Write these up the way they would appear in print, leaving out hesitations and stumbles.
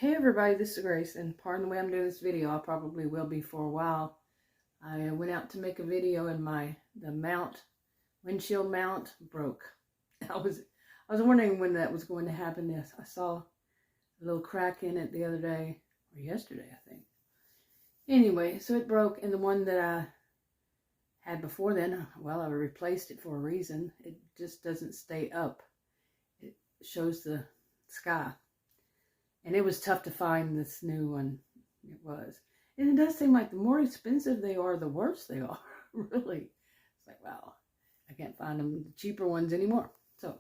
Hey everybody, this is Grace, and pardon the way I'm doing this video. I probably will be for a while. I went out to make a video and the windshield mount broke. I was wondering when that was going to happen. Yes, I saw a little crack in it the other day, or yesterday I think. Anyway, so it broke, and the one that I had before then, well, I replaced it for a reason. It just doesn't stay up. It shows the sky. And it was tough to find this new one. It was. And it does seem like the more expensive they are, the worse they are. Really. It's like, wow, I can't find them the cheaper ones anymore. So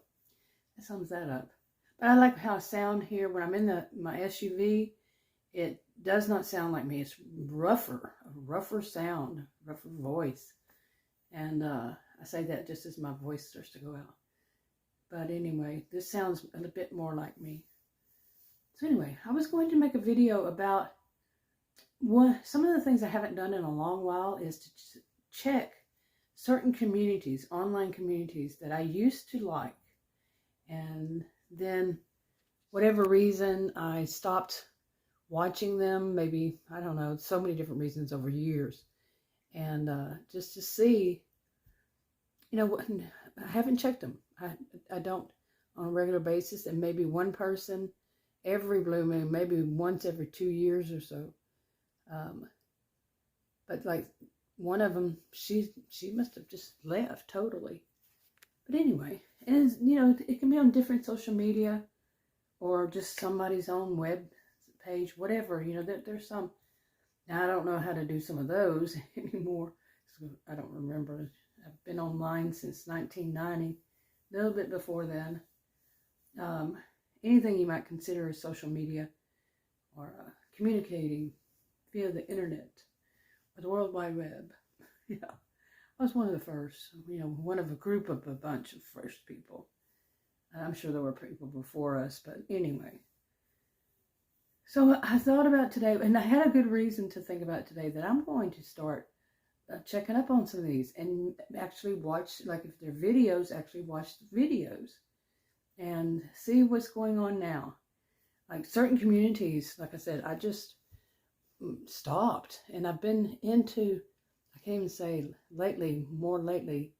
that sums that up. But I like how I sound here when I'm in my SUV. It does not sound like me. It's rougher, a rougher sound, rougher voice. And I say that just as my voice starts to go out. But anyway, this sounds a little bit more like me. So anyway, I was going to make a video about some of the things I haven't done in a long while is to check certain communities, online communities that I used to like. And then whatever reason I stopped watching them, maybe, I don't know, so many different reasons over years. And just to see, I haven't checked them. I don't on a regular basis, and maybe one person every blue moon, maybe once every 2 years or so. But like one of them, she must have just left totally. But anyway, and it can be on different social media or just somebody's own web page, whatever. There's some. Now I don't know how to do some of those anymore. So I don't remember. I've been online since 1990, a little bit before then. Anything you might consider as social media or communicating via the internet or the World Wide Web. Yeah, I was one of the first, one of a group of a bunch of first people. I'm sure there were people before us, but anyway. So I thought about today, and I had a good reason to think about today, that I'm going to start checking up on some of these and actually watch, like if they're videos, actually watch the videos. And see what's going on now. Like certain communities, like I said, I just stopped. And I've been into, I can't even say lately, more lately,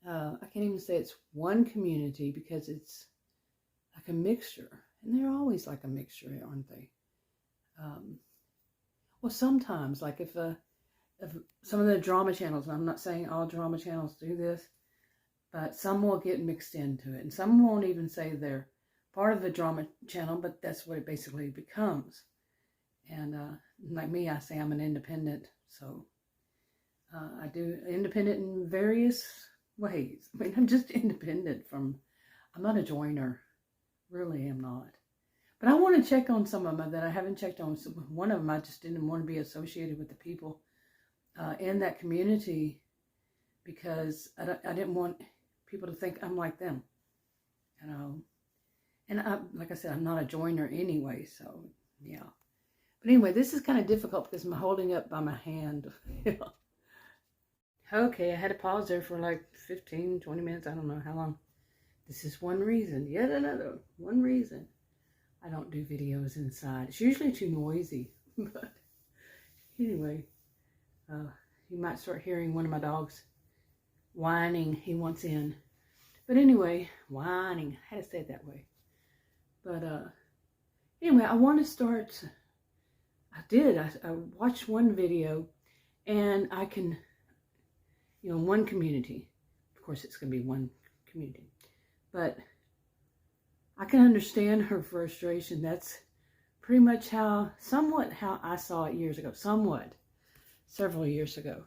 I can't even say it's one community because it's like a mixture. And they're always like a mixture, aren't they? Well, sometimes, like if some of the drama channels, and I'm not saying all drama channels do this, but some will get mixed into it. And some won't even say they're part of the drama channel, but that's what it basically becomes. And like me, I say I'm an independent. So I do independent in various ways. I mean, I'm just independent I'm not a joiner. Really am not. But I want to check on some of them that I haven't checked on. So one of them, I just didn't want to be associated with the people in that community because I didn't want people to think I'm like them, and like I said, I'm not a joiner anyway, so yeah. But anyway, this is kind of difficult because I'm holding up by my hand. Okay, I had to pause there for like 15, 20 minutes. I don't know how long. This is one reason, yet another one reason I don't do videos inside. It's usually too noisy. But anyway, you might start hearing one of my dogs whining. He wants in. But anyway, whining. I had to say it that way. But anyway, I want to start. I watched one video, and I can, one community. Of course, it's going to be one community. But I can understand her frustration. That's pretty much somewhat how I saw it years ago. Several years ago.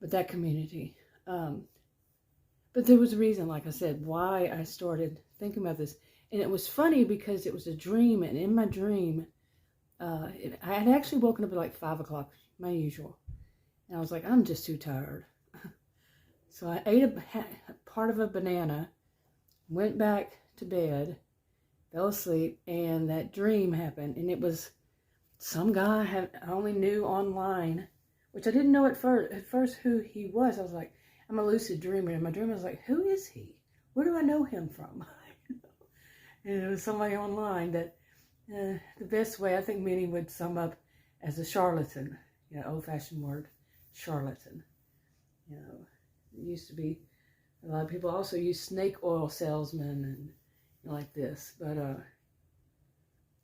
But that community. But there was a reason, like I said, why I started thinking about this. And it was funny because it was a dream. And in my dream, I had actually woken up at like 5 o'clock, my usual. And I was like, I'm just too tired. So I ate a part of a banana, went back to bed, fell asleep, and that dream happened. And it was some guy I only knew online, which I didn't know at first who he was. I was like, I'm a lucid dreamer. In my dream, I was like, who is he? Where do I know him from? And it was somebody online that The best way I think many would sum up as a charlatan, old-fashioned word, charlatan. It used to be, a lot of people also use snake oil salesmen and like this. But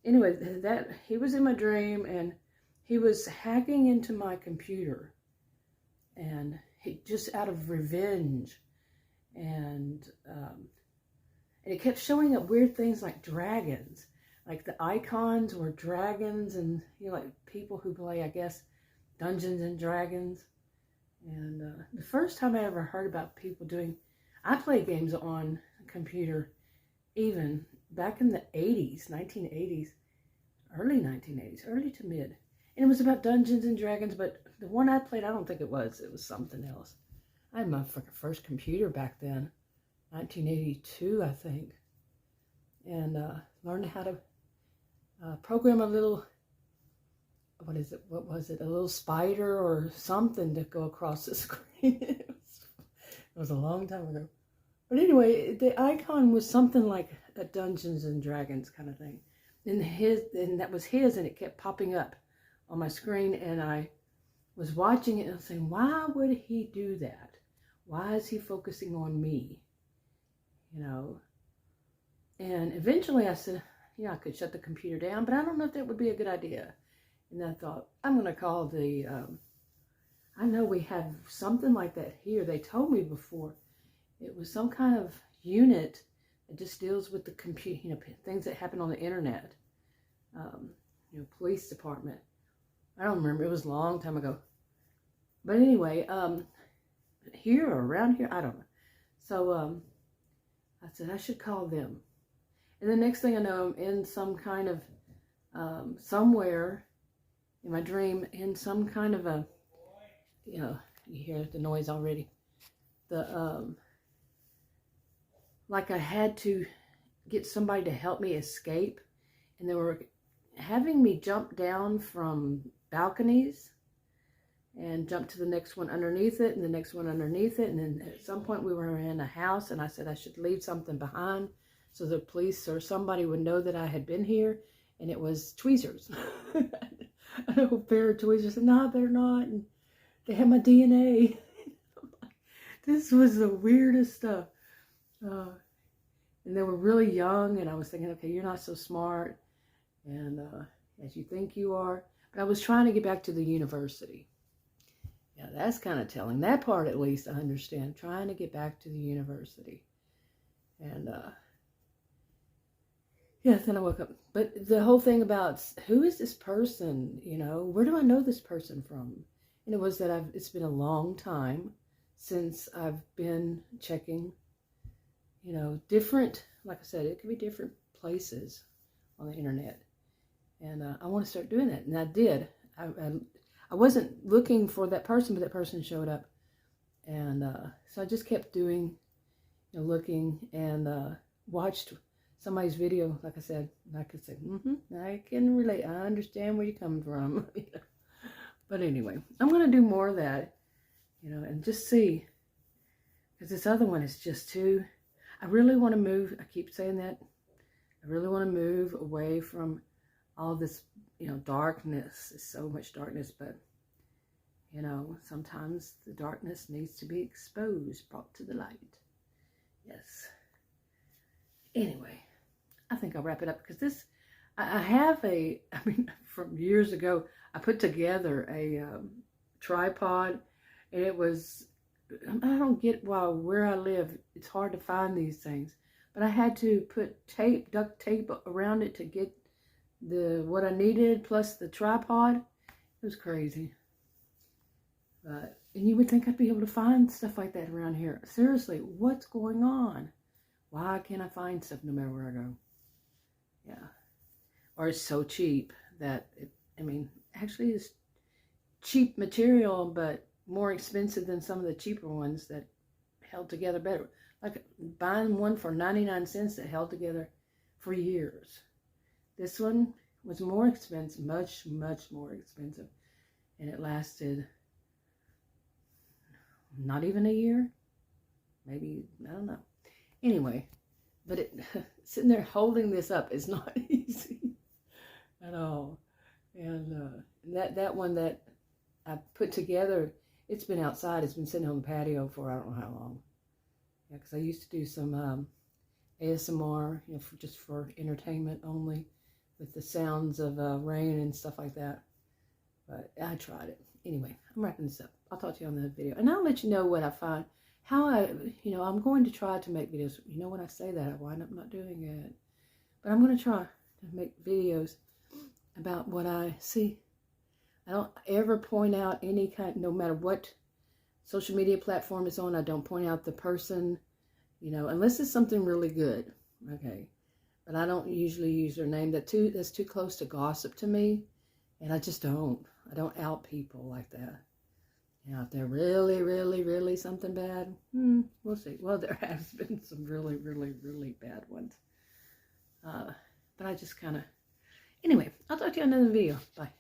anyway, that he was in my dream, and he was hacking into my computer, and he just out of revenge, and it kept showing up weird things like dragons. Like the icons were dragons, and like people who play, I guess, Dungeons and Dragons. And the first time I ever heard about people doing, I played games on a computer even back in the 80s, 1980s, early 1980s, early to mid. And it was about Dungeons and Dragons, but the one I played, I don't think it was something else. I had my first computer back then, 1982, I think. And learned how to program a little, what was it, a little spider or something to go across the screen. It was a long time ago. But anyway, the icon was something like a Dungeons and Dragons kind of thing. And that was his, and it kept popping up on my screen, and I was watching it and I was saying, why would he do that? Why is he focusing on me? And eventually I said, I could shut the computer down, but I don't know if that would be a good idea. And I thought, I'm going to call the, I know we have something like that here. They told me before. It was some kind of unit that just deals with the computer, things that happen on the internet. Police department. I don't remember. It was a long time ago. But anyway, here or around here, I don't know. So I said I should call them. And the next thing I know, I'm in some kind of, somewhere in my dream, in some kind of a, you hear the noise already. Like I had to get somebody to help me escape. And they were having me jump down from balconies and jump to the next one underneath it and the next one underneath it. And then at some point we were in a house, and I said I should leave something behind so the police or somebody would know that I had been here. And it was tweezers. A whole pair of tweezers. And no, they're not. And they had my DNA. This was the weirdest stuff. And they were really young, and I was thinking, okay, you're not so smart and as you think you are. But I was trying to get back to the university. Yeah, that's kind of telling. That part, at least, I understand. Trying to get back to the university. And then I woke up. But the whole thing about, who is this person? Where do I know this person from? And it was that it's been a long time since I've been checking, different, like I said, it could be different places on the internet. And I want to start doing that. And I did. I wasn't looking for that person, but that person showed up. And so I just kept doing, looking, and watched somebody's video. Like I said, I could say, I can relate. I understand where you're coming from. But anyway, I'm going to do more of that, and just see. Because this other one is just too, I really want to move. I keep saying that. I really want to move away from all this, darkness. There's so much darkness, but, sometimes the darkness needs to be exposed, brought to the light. Yes. Anyway, I think I'll wrap it up, because I have from years ago, I put together a tripod, and it was, I don't get why where I live, it's hard to find these things. But I had to put duct tape around it to get what I needed, plus the tripod. It was crazy. And you would think I'd be able to find stuff like that around here. Seriously, what's going on? Why can't I find stuff no matter where I go? Yeah. Or it's so cheap that, actually it's cheap material, but more expensive than some of the cheaper ones that held together better. Like buying one for 99 cents that held together for years. This one was more expensive, much, much more expensive. And it lasted not even a year. Maybe, I don't know. Anyway, but sitting there holding this up is not easy. at all. And that one that I put together, it's been outside. It's been sitting on the patio for I don't know how long. Yeah, because I used to do some ASMR, you know, just for entertainment only, with the sounds of rain and stuff like that. But I tried it. Anyway, I'm wrapping this up. I'll talk to you on the video. And I'll let you know what I find. I'm going to try to make videos. You know, when I say that, I wind up not doing it. But I'm going to try to make videos about what I see. I don't ever point out any kind, no matter what social media platform it's on, I don't point out the person, you know, unless it's something really good. Okay. But I don't usually use their name. That's too close to gossip to me. And I just don't. I don't out people like that. You know, if they're really, really, really something bad, we'll see. Well, there has been some really, really, really bad ones. But I just kind of... Anyway, I'll talk to you in another video. Bye.